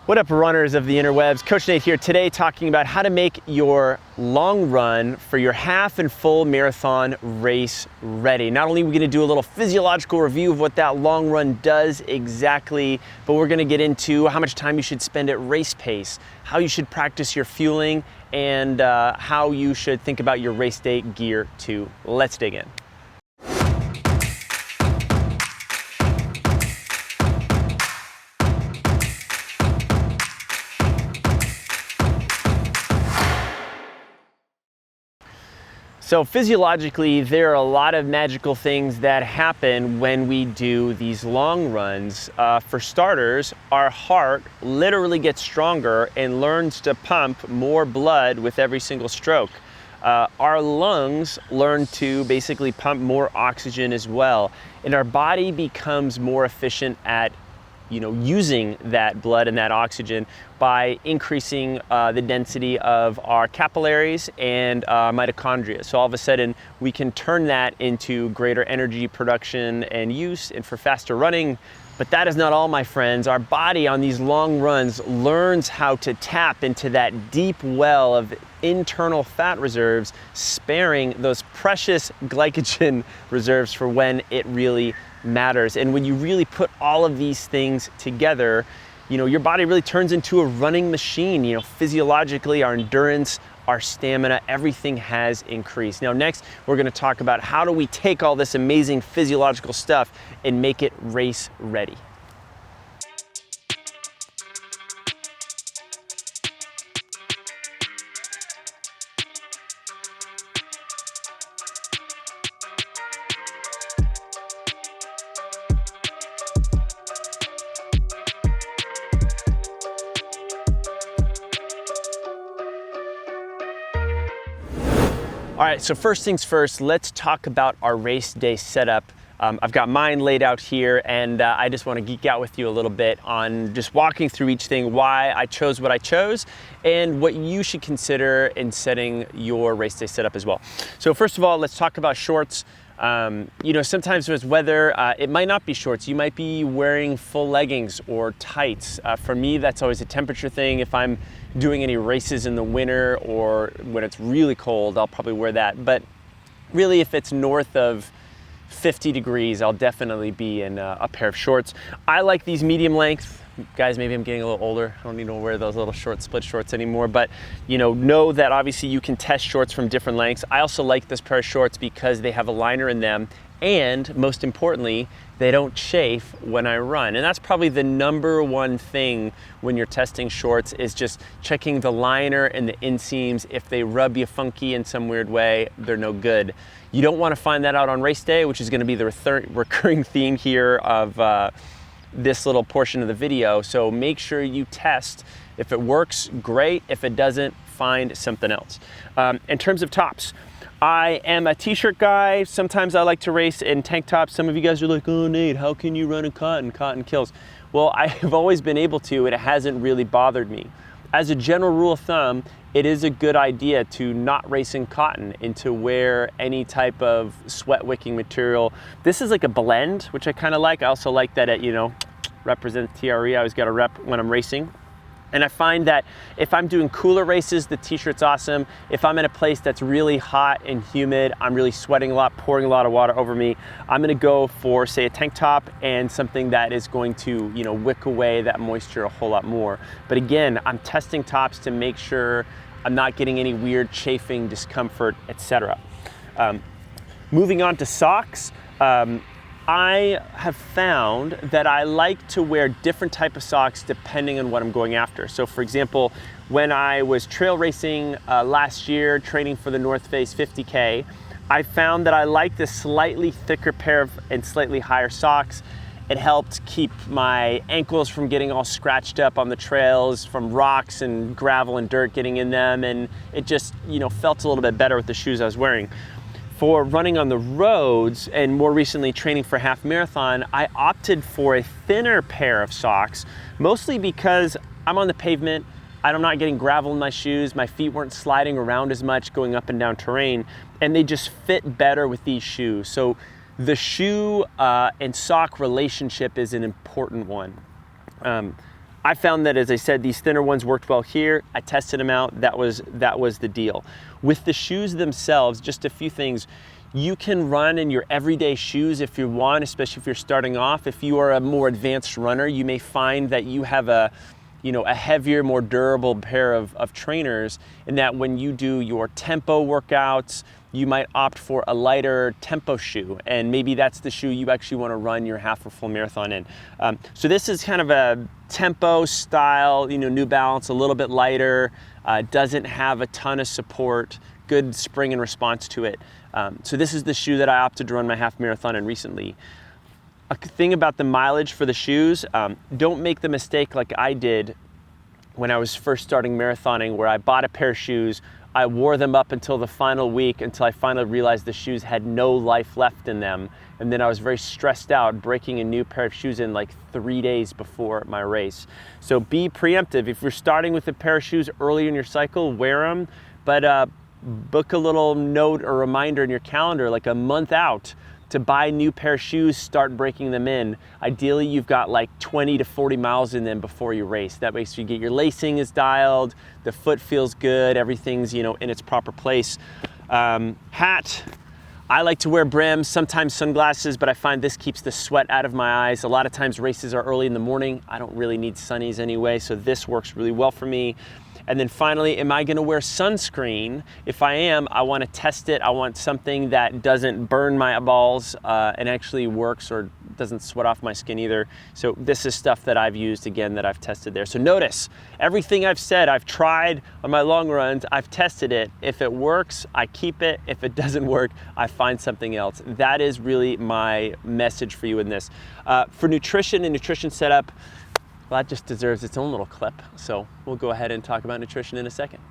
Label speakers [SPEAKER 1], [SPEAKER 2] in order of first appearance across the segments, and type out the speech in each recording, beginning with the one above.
[SPEAKER 1] What up, runners of the interwebs? Coach Nate here today talking about how to make your long run for your half and full marathon race ready. Not only are we going to do a little physiological review of what that long run does exactly, but we're going to get into how much time you should spend at race pace, how you should practice your fueling, and how you should think about your race day gear too. Let's dig in. So physiologically, there are a lot of magical things that happen when we do these long runs. For starters, our heart literally gets stronger and learns to pump more blood with every single stroke. Our lungs learn to basically pump more oxygen as well, and our body becomes more efficient at using that blood and that oxygen by increasing the density of our capillaries and mitochondria. So all of a sudden, we can turn that into greater energy production and use, and for faster running. But that is not all, my friends. Our body on these long runs learns how to tap into that deep well of internal fat reserves, sparing those precious glycogen reserves for when it really matters. And when you really put all of these things together, your body really turns into a running machine. Physiologically, our endurance, our stamina, everything has increased. Now, next, we're going to talk about how do we take all this amazing physiological stuff and make it race ready. All right, so first things first, let's talk about our race day setup. I've got mine laid out here, and I just want to geek out with you a little bit on just walking through each thing, why I chose what I chose, and what you should consider in setting your race day setup as well. So first of all, let's talk about shorts. Sometimes there's weather, it might not be shorts. You might be wearing full leggings or tights. For me, that's always a temperature thing. If I'm doing any races in the winter or when it's really cold, I'll probably wear that. But really, if it's north of 50 degrees, I'll definitely be in a pair of shorts. I like these medium length. Guys, maybe I'm getting a little older. I don't need to wear those little short split shorts anymore, but know that obviously you can test shorts from different lengths. I also like this pair of shorts because they have a liner in them, and most importantly, they don't chafe when I run. And that's probably the number one thing when you're testing shorts, is just checking the liner and the inseams. If they rub you funky in some weird way, they're no good. You don't want to find that out on race day, which is going to be the recurring theme here of this little portion of the video. So make sure you test. If it works, great. If it doesn't, find something else. In terms of tops, I am a t-shirt guy. Sometimes I like to race in tank tops. Some of you guys are like, oh Nate, how can you run in cotton? Cotton kills. Well, I have always been able to, and it hasn't really bothered me. As a general rule of thumb, it is a good idea to not race in cotton and to wear any type of sweat wicking material. This is like a blend, which I kind of like. I also like that it, represents TRE. I always got to rep when I'm racing. And I find that if I'm doing cooler races, the t-shirt's awesome. If I'm in a place that's really hot and humid, I'm really sweating a lot, pouring a lot of water over me, I'm gonna go for, say, a tank top and something that is going to, wick away that moisture a whole lot more. But again, I'm testing tops to make sure I'm not getting any weird chafing, discomfort, etc. Moving on to socks. I have found that I like to wear different type of socks depending on what I'm going after. So for example, when I was trail racing last year, training for the North Face 50K, I found that I liked a slightly thicker pair of and slightly higher socks. It helped keep my ankles from getting all scratched up on the trails from rocks and gravel and dirt getting in them, and it just felt a little bit better with the shoes I was wearing. For running on the roads and more recently training for half marathon, I opted for a thinner pair of socks, mostly because I'm on the pavement, I'm not getting gravel in my shoes, my feet weren't sliding around as much going up and down terrain, and they just fit better with these shoes. So the shoe and sock relationship is an important one. I found that, as I said, these thinner ones worked well here. I tested them out. That was the deal. With the shoes themselves, just a few things. You can run in your everyday shoes if you want, especially if you're starting off. If you are a more advanced runner, you may find that you have a heavier, more durable pair of trainers, and that when you do your tempo workouts, you might opt for a lighter tempo shoe, and maybe that's the shoe you actually want to run your half or full marathon in. So this is kind of a tempo style, New Balance, a little bit lighter, doesn't have a ton of support, good spring and response to it. So this is the shoe that I opted to run my half marathon in recently. A thing about the mileage for the shoes, don't make the mistake like I did when I was first starting marathoning, where I bought a pair of shoes, I wore them up until the final week, until I finally realized the shoes had no life left in them. And then I was very stressed out breaking a new pair of shoes in like 3 days before my race. So be preemptive. If you're starting with a pair of shoes early in your cycle, wear them, but book a little note or reminder in your calendar, like a month out, to buy a new pair of shoes, start breaking them in. Ideally, you've got like 20 to 40 miles in them before you race. That way, so you get your lacing is dialed, the foot feels good, everything's in its proper place. Hat, I like to wear brims, sometimes sunglasses, but I find this keeps the sweat out of my eyes. A lot of times races are early in the morning. I don't really need sunnies anyway, so this works really well for me. And then finally, am I gonna wear sunscreen? If I am, I wanna test it. I want something that doesn't burn my eyeballs and actually works or doesn't sweat off my skin either. So this is stuff that I've used, again, that I've tested there. So notice, everything I've said, I've tried on my long runs, I've tested it. If it works, I keep it. If it doesn't work, I find something else. That is really my message for you in this. For nutrition and nutrition setup, well, that just deserves its own little clip. So we'll go ahead and talk about nutrition in a second.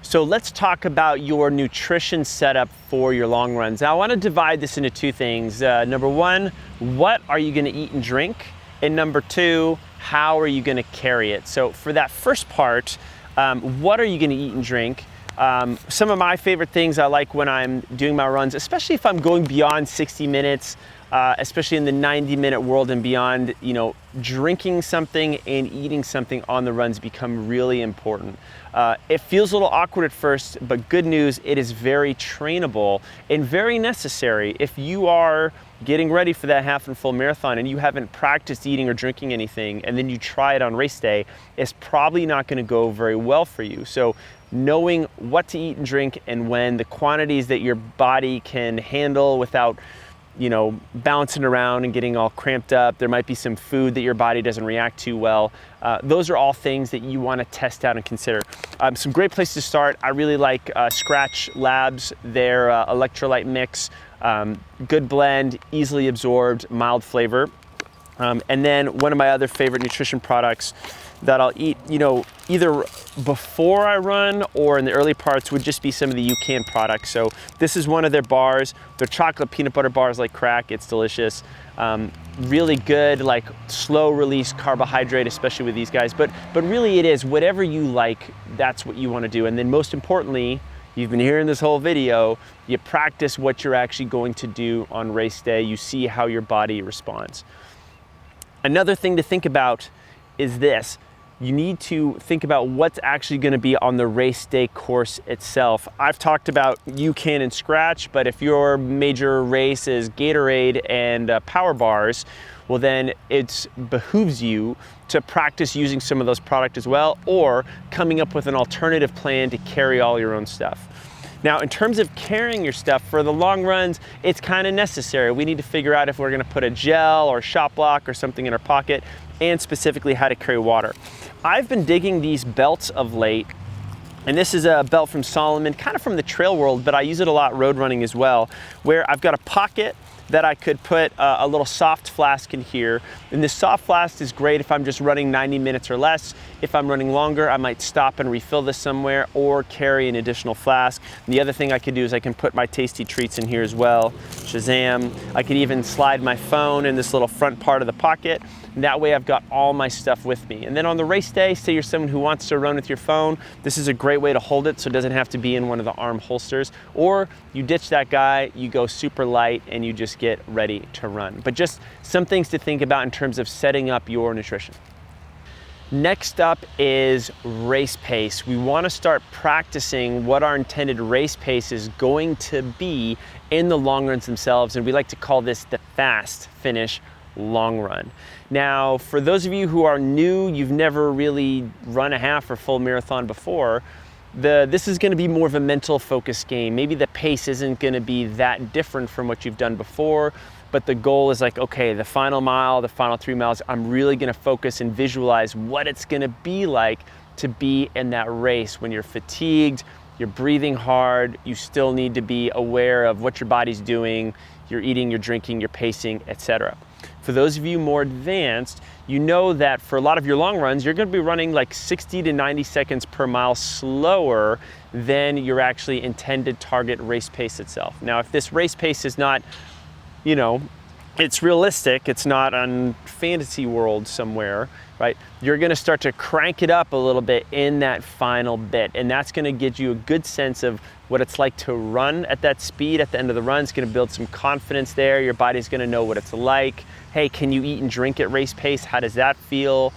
[SPEAKER 1] So let's talk about your nutrition setup for your long runs. Now I want to divide this into two things. Number one, what are you going to eat and drink? And number two, how are you going to carry it? So for that first part, what are you going to eat and drink? Some of my favorite things I like when I'm doing my runs, especially if I'm going beyond 60 minutes, especially in the 90-minute world and beyond, drinking something and eating something on the runs become really important. It feels a little awkward at first, but good news, it is very trainable and very necessary. If you are getting ready for that half and full marathon and you haven't practiced eating or drinking anything, and then you try it on race day, it's probably not going to go very well for you. So knowing what to eat and drink and when, the quantities that your body can handle without bouncing around and getting all cramped up. There might be some food that your body doesn't react to well. Those are all things that you want to test out and consider. Some great places to start. I really like Scratch Labs, their electrolyte mix. Good blend, easily absorbed, mild flavor. And then one of my other favorite nutrition products that I'll eat, either before I run or in the early parts would just be some of the UCAN products. So this is one of their bars. Their chocolate peanut butter bars like crack. It's delicious. Really good, like slow release carbohydrate, especially with these guys. But really it is whatever you like, that's what you want to do. And then most importantly, you've been hearing this whole video, you practice what you're actually going to do on race day. You see how your body responds. Another thing to think about is this. You need to think about what's actually going to be on the race day course itself. I've talked about UCAN and Scratch, but if your major race is Gatorade and Power Bars, well then it behooves you to practice using some of those products as well, or coming up with an alternative plan to carry all your own stuff. Now, in terms of carrying your stuff for the long runs, it's kind of necessary. We need to figure out if we're going to put a gel or shot block or something in our pocket, and specifically how to carry water. I've been digging these belts of late, and this is a belt from Solomon, kind of from the trail world, but I use it a lot road running as well, where I've got a pocket that I could put a little soft flask in here. And this soft flask is great if I'm just running 90 minutes or less. If I'm running longer, I might stop and refill this somewhere or carry an additional flask. And the other thing I could do is I can put my tasty treats in here as well. Shazam. I could even slide my phone in this little front part of the pocket. And that way I've got all my stuff with me. And then on the race day, say you're someone who wants to run with your phone, this is a great way to hold it so it doesn't have to be in one of the arm holsters. Or you ditch that guy, you go super light, and you just get ready to run. But just some things to think about in terms of setting up your nutrition. Next up is race pace. We want to start practicing what our intended race pace is going to be in the long runs themselves, and we like to call this the fast finish long run. Now, for those of you who are new, you've never really run a half or full marathon before, this is going to be more of a mental focus game. Maybe the pace isn't going to be that different from what you've done before, but the goal is like, okay, the final mile, the final 3 miles, I'm really going to focus and visualize what it's going to be like to be in that race when you're fatigued, you're breathing hard, you still need to be aware of what your body's doing, you're eating, you're drinking, you're pacing, etc. For those of you more advanced, you know that for a lot of your long runs, you're going to be running like 60 to 90 seconds per mile slower than your actually intended target race pace itself. Now, if this race pace is not, you know, it's realistic, it's not on fantasy world somewhere, right? You're going to start to crank it up a little bit in that final bit, and that's going to give you a good sense of what it's like to run at that speed at the end of the run. It's going to build some confidence there. Your body's going to know what it's like. Hey, can you eat and drink at race pace? How does that feel?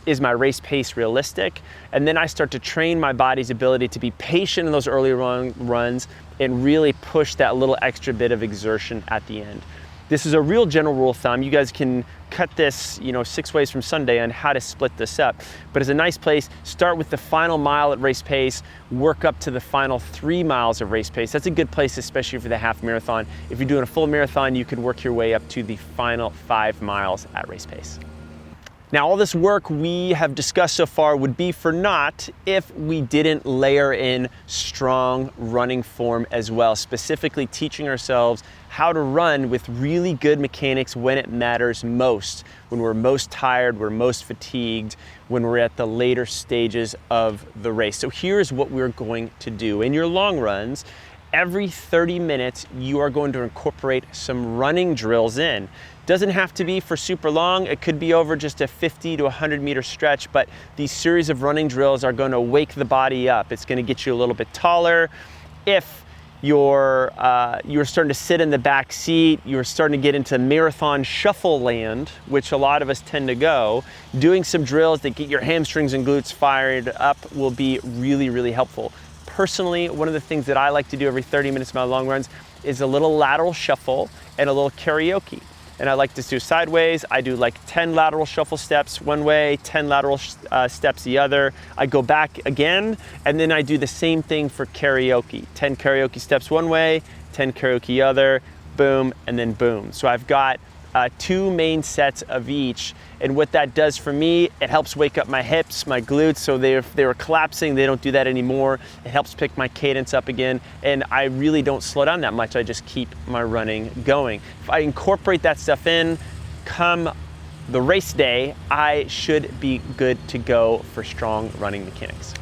[SPEAKER 1] Is my race pace realistic? And then I start to train my body's ability to be patient in those early runs and really push that little extra bit of exertion at the end. This is a real general rule of thumb. You guys can cut this, 6 ways from Sunday on how to split this up. But it's a nice place. Start with the final mile at race pace, work up to the final 3 miles of race pace. That's a good place, especially for the half marathon. If you're doing a full marathon, you could work your way up to the final 5 miles at race pace. Now, all this work we have discussed so far would be for naught if we didn't layer in strong running form as well, specifically teaching ourselves how to run with really good mechanics when it matters most, when we're most tired, we're most fatigued, when we're at the later stages of the race. So here's what we're going to do. In your long runs, every 30 minutes, you are going to incorporate some running drills in. Doesn't have to be for super long. It could be over just a 50 to 100 meter stretch, but these series of running drills are going to wake the body up. It's going to get you a little bit taller. If you're starting to sit in the back seat, you're starting to get into marathon shuffle land, which a lot of us tend to go, doing some drills that get your hamstrings and glutes fired up will be really, really helpful. Personally, one of the things that I like to do every 30 minutes of my long runs is a little lateral shuffle and a little karaoke. And I like to do sideways. I do like 10 lateral shuffle steps one way, 10 lateral steps the other. I go back again, and then I do the same thing for karaoke. 10 karaoke steps one way, 10 karaoke other, boom, and then boom. So I've got 2 main sets of each. And what that does for me, it helps wake up my hips, my glutes, so if they were collapsing, they don't do that anymore. It helps pick my cadence up again, and I really don't slow down that much. I just keep my running going. If I incorporate that stuff in, come the race day, I should be good to go for strong running mechanics.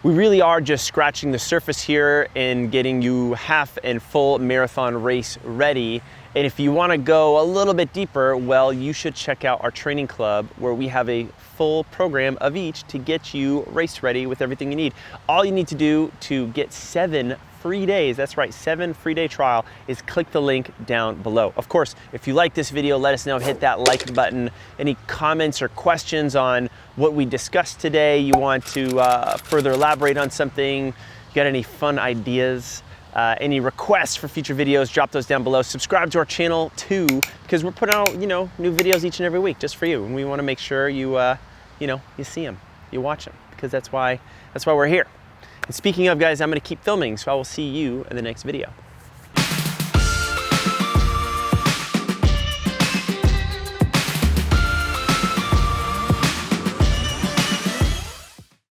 [SPEAKER 1] We really are just scratching the surface here in getting you half and full marathon race ready. And if you want to go a little bit deeper, well, you should check out our training club where we have a full program of each to get you race ready with everything you need. All you need to do to get 7 free days, that's right, 7 free day trial, is click the link down below. Of course, if you like this video, let us know, hit that like button. Any comments or questions on what we discussed today, you want to further elaborate on something, you got any fun ideas, any requests for future videos, drop those down below. Subscribe to our channel too, because we're putting out, new videos each and every week just for you. And we want to make sure you see them, you watch them, because that's why we're here. And speaking of, guys, I'm going to keep filming, so I will see you in the next video.